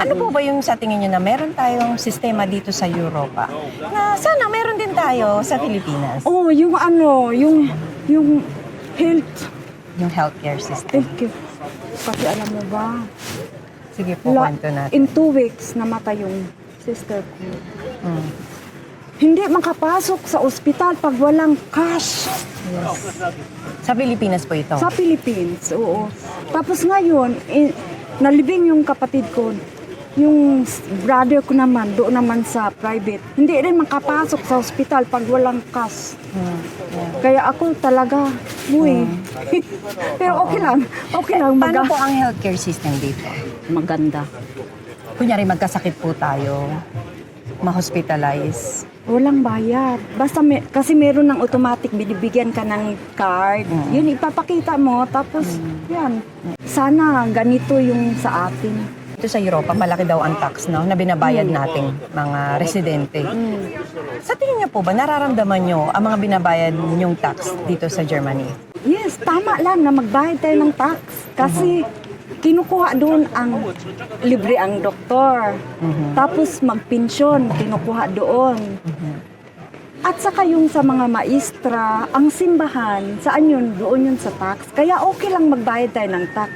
Ano po ba yung sa tingin nyo na meron tayong sistema dito sa Europa na sana meron din tayo sa Pilipinas? Oh, yung ano, yung health. Yung healthcare system. Healthcare. Kasi alam mo ba, Sige po, kwento natin. in 2 weeks namatay yung sister ko. Mm. Hindi makapasok sa ospital pag walang cash. Sa Pilipinas po ito? Sa Philippines, oo. Tapos ngayon, nalibing yung kapatid ko. Yung brother ko naman, doon naman sa private. Hindi rin makapasok sa ospital pag walang cash. Kaya ako talaga, Pero okay lang. Okay lang. Paano po ang healthcare system dito? Maganda. Kunyari magkasakit po tayo, ma-hospitalize. Walang bayad. Basta kasi meron ng automatic, binibigyan ka ng card. Yun, ipapakita mo. Tapos, yan. Sana ganito yung sa atin. Dito sa Europa, malaki daw ang tax, no, na binabayad nating mga residente. Sa tingin niyo po ba, nararamdaman niyo ang mga binabayad niyong tax dito sa Germany? Yes, tama lang na magbayad tayo ng tax. Kasi kinukuha doon ang libre ang doktor. Tapos magpensyon, kinukuha doon. At saka yung sa mga maestra, ang simbahan, saan yun? Doon yun sa tax. Kaya okay lang magbayad tayo ng tax.